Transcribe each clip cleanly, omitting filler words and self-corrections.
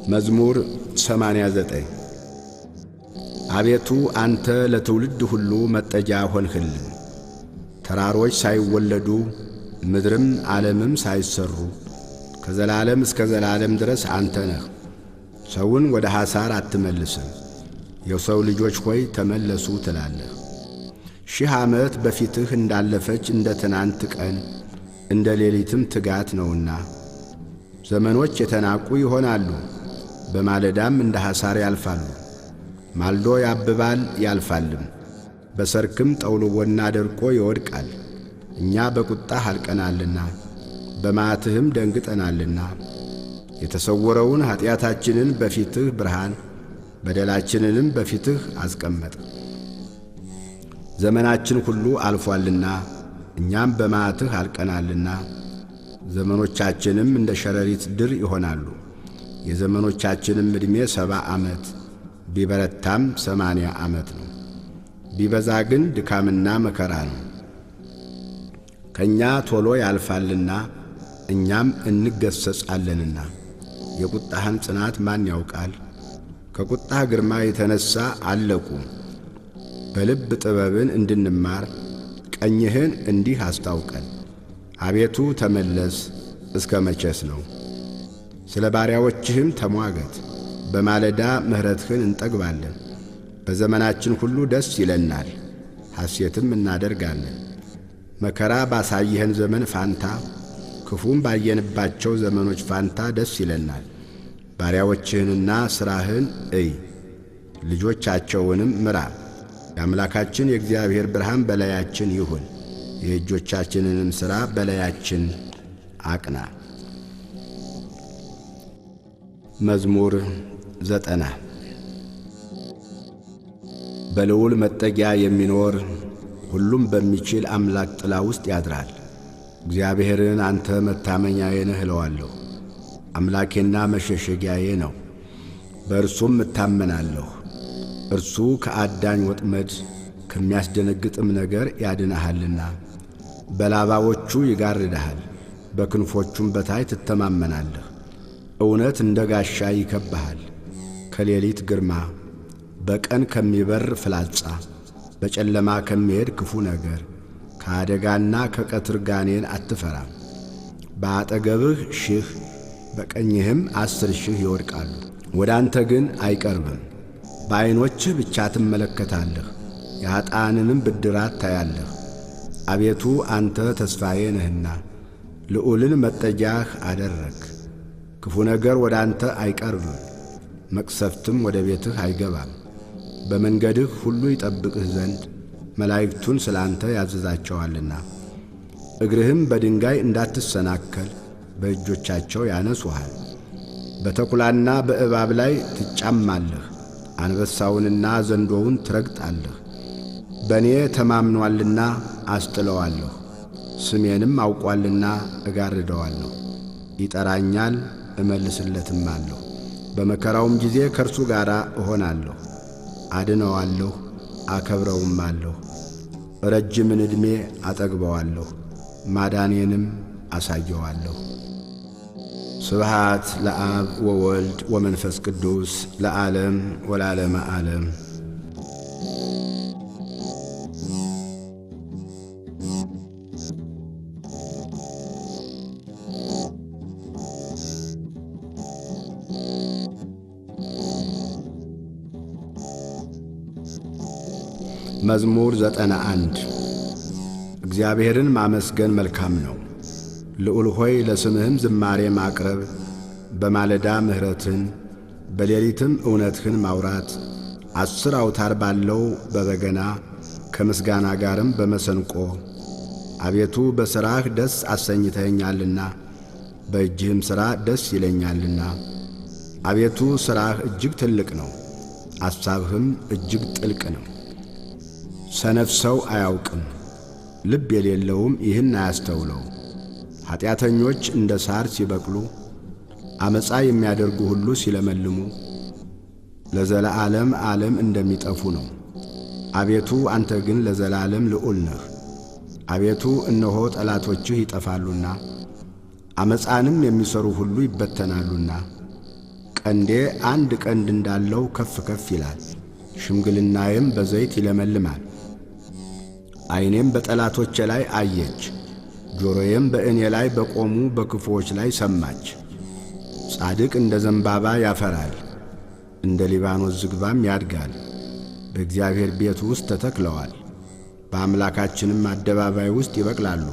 መዝሙር 89 አቤቱ አንተ ለትውልድ ሁሉ መጠጃ ሆንህልን። ተራሮች ሳይወለዱ ምድርም ዓለምም ሳይሰሩ ከዘላለም እስከ ዘላለም ድረስ አንተ ነህ። ሰውን ወደ ሐሳር አትመልስም። የሰው ልጆች ሆይ ተመለሱ ትላለህ። 1000 ዓመት በፊትህ እንዳለፈች እንደ ትናንት ቀን እንደ ሌሊትም ትጋት ነውና። ዘመኖች የተናቁ ይሆናሉ፣ በማለዳም እንደ ሐሳር ያልፋሉ። ማልዶ ያብባል ያልፋልም፣ በሰርክም ጠውልጎና ደርቆ ይወድቃል። እኛ በቁጣህ አልቀናልና በመዓትህም ደንግጠናልና። የተሰወረውን ኀጢአታችንን በፊትህ ብርሃን በደላችንንም በፊትህ አስቀመጥ። ዘመናችን ሁሉ አልፏልና እኛም በመዓትህ አልቀናልና። ዘመኖቻችንም እንደ ሸረሪት ድር ይሆናሉ። የዘመኖቻችንም ዕድሜ 70 ዓመት ቢበረታም 80 ዓመት ነው። ቢበዛ ግን ድካምና መከራ ነው። ከእኛ ቶሎ ያልፋልና እኛም እንገሰጻለንና። የቁጣህን ጽናት ማን ያውቃል? ከቁጣህ ግርማ የተነሣ አለቁ። በልብ ጥበብን እንድንማር ቀኝህን እንዲህ አስታውቀን። አቤቱ ተመለስ፣ እስከ መቼስ ነው? ስለ ባሪያዎችህም ተሟገት። በማለዳ ምሕረትህን እንጠግባለን። በዘመናችን ሁሉ ደስ ይለናል፣ ሐሴትም እናደርጋለን። መከራ ባሳየኸን ዘመን ፋንታ ክፉም ባየንባቸው ዘመኖች ፋንታ ደስ ይለናል። ባሪያዎችህንና ሥራህን እይ፣ ልጆቻቸውንም ምራ። የአምላካችን የእግዚአብሔር ብርሃን በላያችን ይሁን፣ የእጆቻችንንም ሥራ በላያችን አቅና። መዝሙር 90 በልዑል መጠጊያ የሚኖር ሁሉም በሚችል አምላክ ጥላ ውስጥ ያድራል። እግዚአብሔርን አንተ መታመኛዬ ነህ እለዋለሁ። አምላኬና መሸሸጊያዬ ነው፣ በእርሱም እታመናለሁ። እርሱ ከአዳኝ ወጥመድ ከሚያስደነግጥም ነገር ያድንሃልና። በላባዎቹ ይጋርድሃል፣ በክንፎቹም በታች ትተማመናለህ። እውነት እንደ ጋሻ ይከብብሃል። ከሌሊት ግርማ፣ በቀን ከሚበር ፍላጻ፣ በጨለማ ከሚሄድ ክፉ ነገር፣ ከአደጋና ከቀትር ጋኔን አትፈራም። በአጠገብህ 1000 በቀኝህም 10,000 ይወድቃሉ፣ ወደ አንተ ግን አይቀርብም። በዐይኖችህ ብቻ ትመለከታለህ፣ የኀጥኣንንም ብድራት ታያለህ። አቤቱ አንተ ተስፋዬ ነህና ልዑልን መጠጊያህ አደረግ። ክፉ ነገር ወደ አንተ አይቀርብም፣ መቅሰፍትም ወደ ቤትህ አይገባም። በመንገድህ ሁሉ ይጠብቅህ ዘንድ መላእክቱን ስለ አንተ ያዘዛቸዋልና። እግርህም በድንጋይ እንዳትሰናከል በእጆቻቸው ያነሱሃል። በተኩላና በእባብ ላይ ትጫማለህ፣ አንበሳውንና ዘንዶውን ትረግጣለህ። በእኔ ተማምኖአልና አስጥለዋለሁ፣ ስሜንም አውቋልና እጋርደዋለሁ። ይጠራኛል እመልስለትማለሁ፣ በመከራውም ጊዜ ከእርሱ ጋር እሆናለሁ። አድነዋለሁ አከብረውማለሁ፣ ረጅምን ዕድሜ አጠግበዋለሁ፣ ማዳኔንም አሳየዋለሁ። ስብሃት ለአብ ወወልድ ወመንፈስ ቅዱስ ለዓለም ወለዓለመ ዓለም። መዝሙር 91 እግዚአብሔርን ማመስገን መልካም ነው። ልዑል ሆይ ለስምህም ዝማሬ ማቅረብ፣ በማለዳ ምሕረትህን በሌሊትም እውነትህን ማውራት። 10 አውታር ባለው በበገና ከምስጋና ጋርም በመሰንቆ። አቤቱ በሥራህ ደስ አሰኝተኸኛልና በእጅህም ሥራ ደስ ይለኛልና። አቤቱ ሥራህ እጅግ ትልቅ ነው፣ አሳብህም እጅግ ጥልቅ ነው። ሰነፍ ሰው አያውቅም፣ ልብ የሌለውም ይህን አያስተውለው። ኀጢአተኞች እንደ ሳር ሲበቅሉ፣ ዓመፃ የሚያደርጉ ሁሉ ሲለመልሙ ለዘለዓለም ዓለም እንደሚጠፉ ነው። አቤቱ አንተ ግን ለዘላለም ልዑል ነህ። አቤቱ እነሆ ጠላቶችህ ይጠፋሉና ዓመፃንም የሚሠሩ ሁሉ ይበተናሉና። ቀንዴ አንድ ቀንድ እንዳለው ከፍ ከፍ ይላል፣ ሽምግልናዬም በዘይት ይለመልማል። ዓይኔም በጠላቶቼ ላይ አየች፣ ጆሮዬም በእኔ ላይ በቆሙ በክፉዎች ላይ ሰማች። ጻድቅ እንደ ዘንባባ ያፈራል፣ እንደ ሊባኖስ ዝግባም ያድጋል። በእግዚአብሔር ቤት ውስጥ ተተክለዋል፣ በአምላካችንም አደባባይ ውስጥ ይበቅላሉ።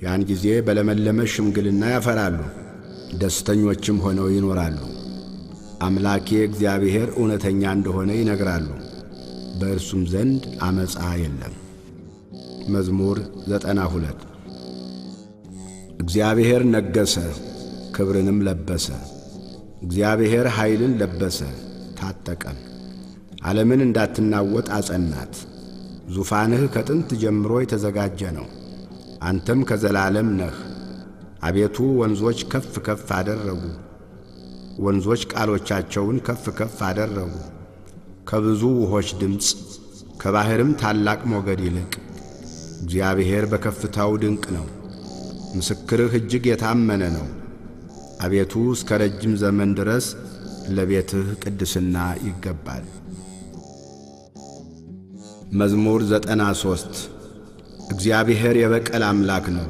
ያን ጊዜ በለመለመ ሽምግልና ያፈራሉ፣ ደስተኞችም ሆነው ይኖራሉ። አምላኬ እግዚአብሔር እውነተኛ እንደሆነ ይነግራሉ፣ በእርሱም ዘንድ ዓመፃ የለም። መዝሙር 92 እግዚአብሔር ነገሠ፣ ክብርንም ለበሰ። እግዚአብሔር ኃይልን ለበሰ፣ ታጠቀም። ዓለምን እንዳትናወጥ አጸናት። ዙፋንህ ከጥንት ጀምሮ የተዘጋጀ ነው፣ አንተም ከዘላለም ነህ። አቤቱ ወንዞች ከፍ ከፍ አደረጉ፣ ወንዞች ቃሎቻቸውን ከፍ ከፍ አደረጉ። ከብዙ ውሆች ድምፅ ከባሕርም ታላቅ ሞገድ ይልቅ እግዚአብሔር በከፍታው ድንቅ ነው። ምስክርህ እጅግ የታመነ ነው። አቤቱ እስከ ረጅም ዘመን ድረስ ለቤትህ ቅድስና ይገባል። መዝሙር 93 እግዚአብሔር የበቀል አምላክ ነው።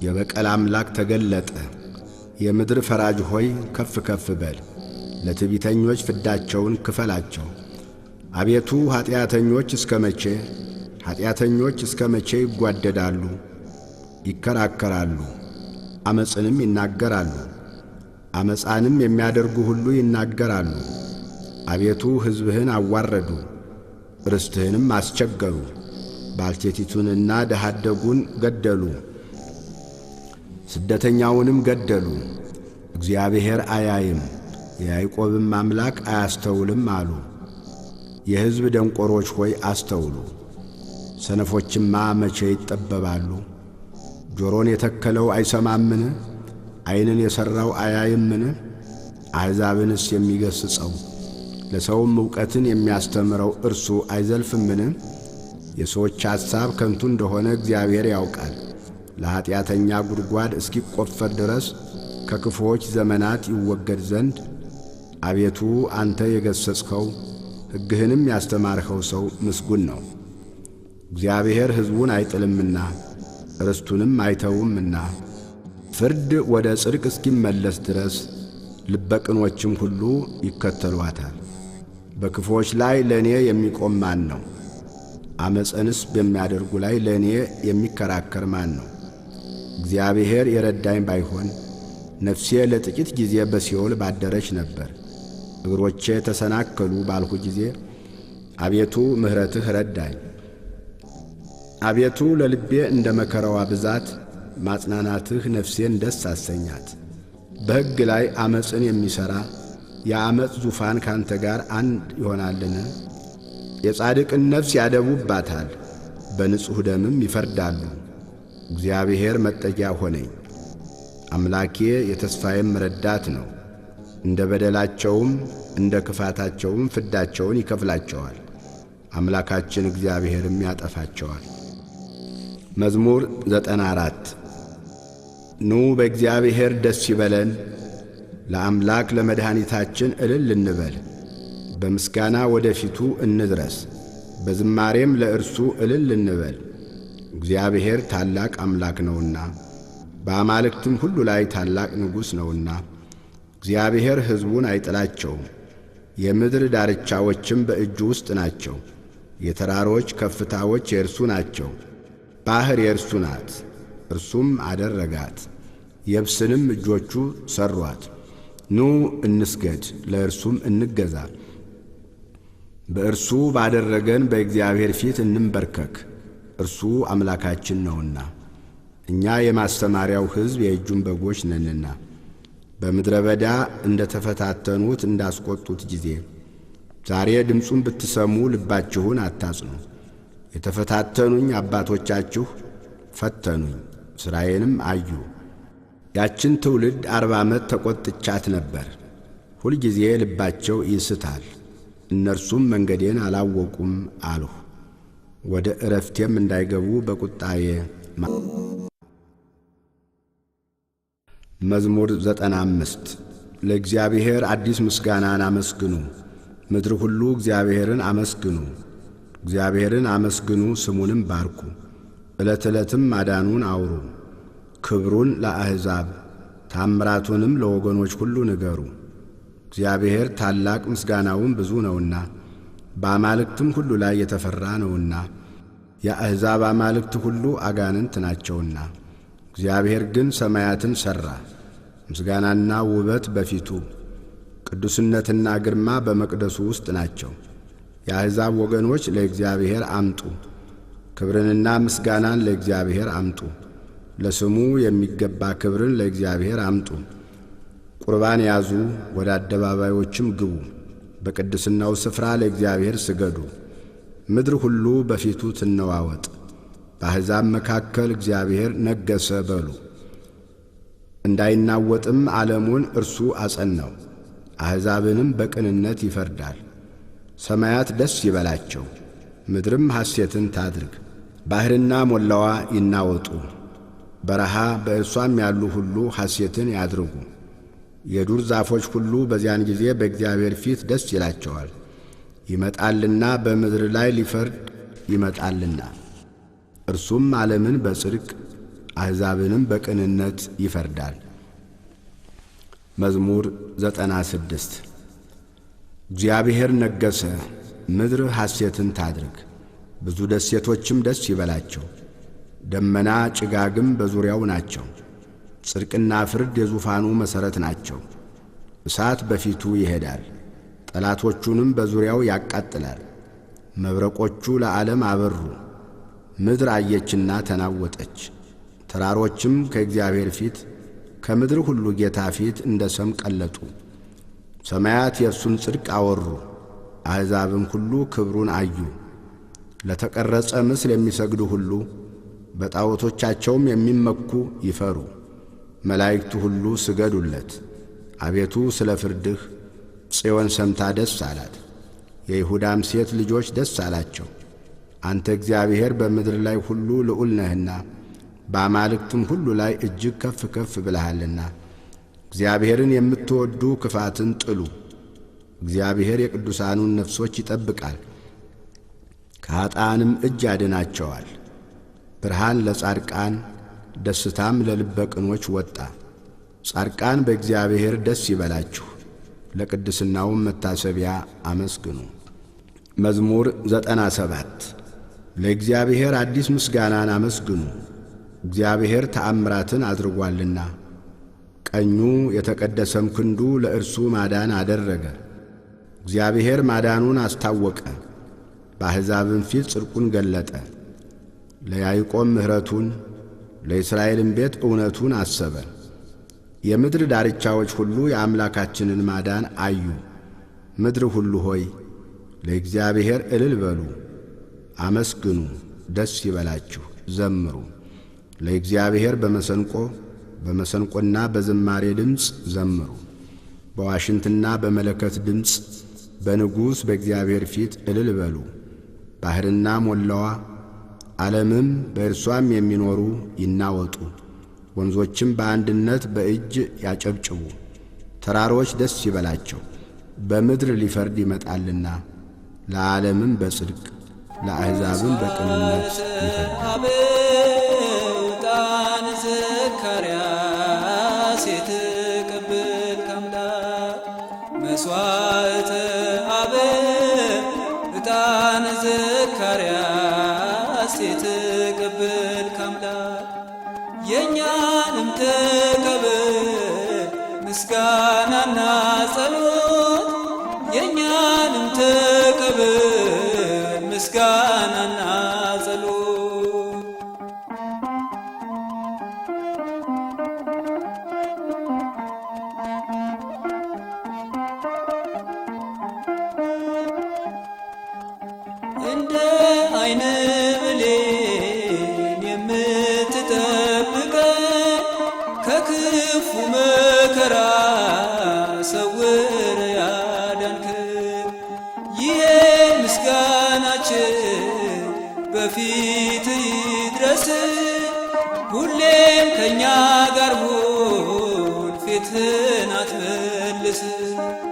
የበቀል አምላክ ተገለጠ። የምድር ፈራጅ ሆይ ከፍ ከፍ በል፣ ለትዕቢተኞች ፍዳቸውን ክፈላቸው። አቤቱ ኀጢአተኞች እስከ መቼ ይጓደዳሉ? ይከራከራሉ፣ ዓመፅንም ይናገራሉ። ዓመፃንም የሚያደርጉ ሁሉ ይናገራሉ። አቤቱ ሕዝብህን አዋረዱ፣ ርስትህንም አስቸገሩ። ባልቴቲቱንና ድሀ አደጉን ገደሉ፣ ስደተኛውንም ገደሉ። እግዚአብሔር አያይም፣ የያዕቆብም አምላክ አያስተውልም አሉ። የሕዝብ ደንቆሮች ሆይ አስተውሉ። ሰነፎችማ መቼ ይጠበባሉ? ጆሮን የተከለው አይሰማምን? ዓይንን የሠራው አያይምን? አሕዛብንስ የሚገሥጸው ለሰውም ዕውቀትን የሚያስተምረው እርሱ አይዘልፍምን? የሰዎች ሐሳብ ከንቱ እንደሆነ እግዚአብሔር ያውቃል። ለኀጢአተኛ ጉድጓድ እስኪቈፈር ድረስ ከክፉዎች ዘመናት ይወገድ ዘንድ አቤቱ አንተ የገሠጽኸው ሕግህንም ያስተማርኸው ሰው ምስጉን ነው። እግዚአብሔር ሕዝቡን አይጥልምና ርስቱንም አይተውምና ፍርድ ወደ ጽድቅ እስኪመለስ ድረስ ልበ ቅኖችም ሁሉ ይከተሏታል። በክፉዎች ላይ ለእኔ የሚቆም ማን ነው? ዓመፅንስ በሚያደርጉ ላይ ለእኔ የሚከራከር ማን ነው? እግዚአብሔር የረዳኝ ባይሆን ነፍሴ ለጥቂት ጊዜ በሲኦል ባደረች ነበር። እግሮቼ ተሰናከሉ ባልሁ ጊዜ አቤቱ ምሕረትህ ረዳኝ። አቤቱ ለልቤ እንደ መከራዋ ብዛት ማጽናናትህ ነፍሴን ደስ አሰኛት። በሕግ ላይ ዓመፅን የሚሠራ የዓመፅ ዙፋን ካንተ ጋር አንድ ይሆናልን? የጻድቅን ነፍስ ያደቡባታል፣ በንጹሕ ደምም ይፈርዳሉ። እግዚአብሔር መጠጊያ ሆነኝ፣ አምላኬ የተስፋዬም ረዳት ነው። እንደ በደላቸውም እንደ ክፋታቸውም ፍዳቸውን ይከፍላቸዋል፣ አምላካችን እግዚአብሔርም ያጠፋቸዋል። መዝሙር 94 ኑ በእግዚአብሔር ደስ ይበለን፣ ለአምላክ ለመድኃኒታችን እልል እንበል። በምስጋና ወደ ፊቱ እንድረስ፣ በዝማሬም ለእርሱ እልል እንበል። እግዚአብሔር ታላቅ አምላክ ነውና በአማልክትም ሁሉ ላይ ታላቅ ንጉሥ ነውና። እግዚአብሔር ሕዝቡን አይጥላቸውም፣ የምድር ዳርቻዎችም በእጁ ውስጥ ናቸው። የተራሮች ከፍታዎች የእርሱ ናቸው። ባሕር የእርሱ ናት፣ እርሱም አደረጋት። የብስንም እጆቹ ሠሯት። ኑ እንስገድ፣ ለእርሱም እንገዛ። በእርሱ ባደረገን በእግዚአብሔር ፊት እንንበርከክ፣ እርሱ አምላካችን ነውና። እኛ የማስተማሪያው ሕዝብ የእጁን በጎች ነንና። በምድረ በዳ እንደ ተፈታተኑት እንዳስቈጡት ጊዜ ዛሬ ድምፁን ብትሰሙ ልባችሁን አታጽኑ። የተፈታተኑኝ አባቶቻችሁ ፈተኑኝ፣ ሥራዬንም አዩ። ያችን ትውልድ 40 ዓመት ተቈጥቻት ነበር። ሁልጊዜ ልባቸው ይስታል፣ እነርሱም መንገዴን አላወቁም አልሁ። ወደ ዕረፍቴም እንዳይገቡ በቁጣዬ መዝሙር 95 ለእግዚአብሔር አዲስ ምስጋናን አመስግኑ። ምድር ሁሉ እግዚአብሔርን አመስግኑ። እግዚአብሔርን አመስግኑ፣ ስሙንም ባርኩ። ዕለት ዕለትም ማዳኑን አውሩ። ክብሩን ለአሕዛብ ታምራቱንም ለወገኖች ሁሉ ንገሩ። እግዚአብሔር ታላቅ ምስጋናውን ብዙ ነውና በአማልክትም ሁሉ ላይ የተፈራ ነውና። የአሕዛብ አማልክት ሁሉ አጋንንት ናቸውና፣ እግዚአብሔር ግን ሰማያትን ሠራ። ምስጋናና ውበት በፊቱ ቅዱስነትና ግርማ በመቅደሱ ውስጥ ናቸው። የአሕዛብ ወገኖች ለእግዚአብሔር አምጡ፣ ክብርንና ምስጋናን ለእግዚአብሔር አምጡ። ለስሙ የሚገባ ክብርን ለእግዚአብሔር አምጡ። ቁርባን ያዙ፣ ወደ አደባባዮችም ግቡ። በቅድስናው ስፍራ ለእግዚአብሔር ስገዱ። ምድር ሁሉ በፊቱ ትነዋወጥ። በአሕዛብ መካከል እግዚአብሔር ነገሠ በሉ። እንዳይናወጥም ዓለሙን እርሱ አጸናው። አሕዛብንም በቅንነት ይፈርዳል። ሰማያት ደስ ይበላቸው፣ ምድርም ሐሴትን ታድርግ። ባሕርና ሞላዋ ይናወጡ፣ በረሃ በእርሷም ያሉ ሁሉ ሐሴትን ያድርጉ። የዱር ዛፎች ሁሉ በዚያን ጊዜ በእግዚአብሔር ፊት ደስ ይላቸዋል። ይመጣልና በምድር ላይ ሊፈርድ ይመጣልና፣ እርሱም ዓለምን በጽድቅ አሕዛብንም በቅንነት ይፈርዳል። መዝሙር 96 እግዚአብሔር ነገሠ፣ ምድር ሐሴትን ታድርግ፣ ብዙ ደሴቶችም ደስ ይበላቸው። ደመና ጭጋግም በዙሪያው ናቸው። ጽድቅና ፍርድ የዙፋኑ መሠረት ናቸው። እሳት በፊቱ ይሄዳል፣ ጠላቶቹንም በዙሪያው ያቃጥላል። መብረቆቹ ለዓለም አበሩ፣ ምድር አየችና ተናወጠች። ተራሮችም ከእግዚአብሔር ፊት ከምድር ሁሉ ጌታ ፊት እንደ ሰም ቀለጡ። ሰማያት የእርሱን ጽድቅ አወሩ፣ አሕዛብም ሁሉ ክብሩን አዩ። ለተቀረጸ ምስል የሚሰግዱ ሁሉ በጣዖቶቻቸውም የሚመኩ ይፈሩ። መላእክቱ ሁሉ ስገዱለት። አቤቱ ስለ ፍርድህ ጽዮን ሰምታ ደስ አላት፣ የይሁዳም ሴት ልጆች ደስ አላቸው። አንተ እግዚአብሔር በምድር ላይ ሁሉ ልዑል ነህና በአማልክትም ሁሉ ላይ እጅግ ከፍ ከፍ ብለሃልና። እግዚአብሔርን የምትወዱ ክፋትን ጥሉ። እግዚአብሔር የቅዱሳኑን ነፍሶች ይጠብቃል፣ ከኃጥአንም እጅ ያድናቸዋል። ብርሃን ለጻድቃን ደስታም ለልበ ቅኖች ወጣ። ጻድቃን በእግዚአብሔር ደስ ይበላችሁ፣ ለቅድስናውም መታሰቢያ አመስግኑ። መዝሙር 97 ለእግዚአብሔር አዲስ ምስጋናን አመስግኑ። እግዚአብሔር ተአምራትን አድርጓልና፣ ቀኙ የተቀደሰም ክንዱ ለእርሱ ማዳን አደረገ። እግዚአብሔር ማዳኑን አስታወቀ፣ በአሕዛብም ፊት ጽድቁን ገለጠ። ለያዕቆብ ምሕረቱን ለእስራኤልም ቤት እውነቱን አሰበ። የምድር ዳርቻዎች ሁሉ የአምላካችንን ማዳን አዩ። ምድር ሁሉ ሆይ ለእግዚአብሔር እልል በሉ፣ አመስግኑ፣ ደስ ይበላችሁ፣ ዘምሩ። ለእግዚአብሔር በመሰንቆና በዝማሬ ድምፅ ዘምሩ። በዋሽንትና በመለከት ድምፅ በንጉሥ በእግዚአብሔር ፊት እልል በሉ። ባሕርና ሞላዋ ዓለምም በእርሷም የሚኖሩ ይናወጡ። ወንዞችም በአንድነት በእጅ ያጨብጭቡ። ተራሮች ደስ ይበላቸው፣ በምድር ሊፈርድ ይመጣልና። ለዓለምም በጽድቅ ለአሕዛብም በቅንነት ይፈርዳል። ዕጣን ዘካርያስ የተቀበልክ አምላክ መሥዋዕተ አበው ዕጣን ዘካርያስ የተቀበልክ አምላክ የእኛንም ተቀበል ምስጋናና ጸሎት የእኛንም ተቀበል ምስጋናና ጸሎት። እንደ ዓይን ብሌን የምትጠብቀን ከክፉ መከራ ሰውር ያዳንከን ይሄ ምስጋናችን በፊት ይድረስ። ሁሌም ከእኛ ጋር ሁን ፊትህን አትመልስ።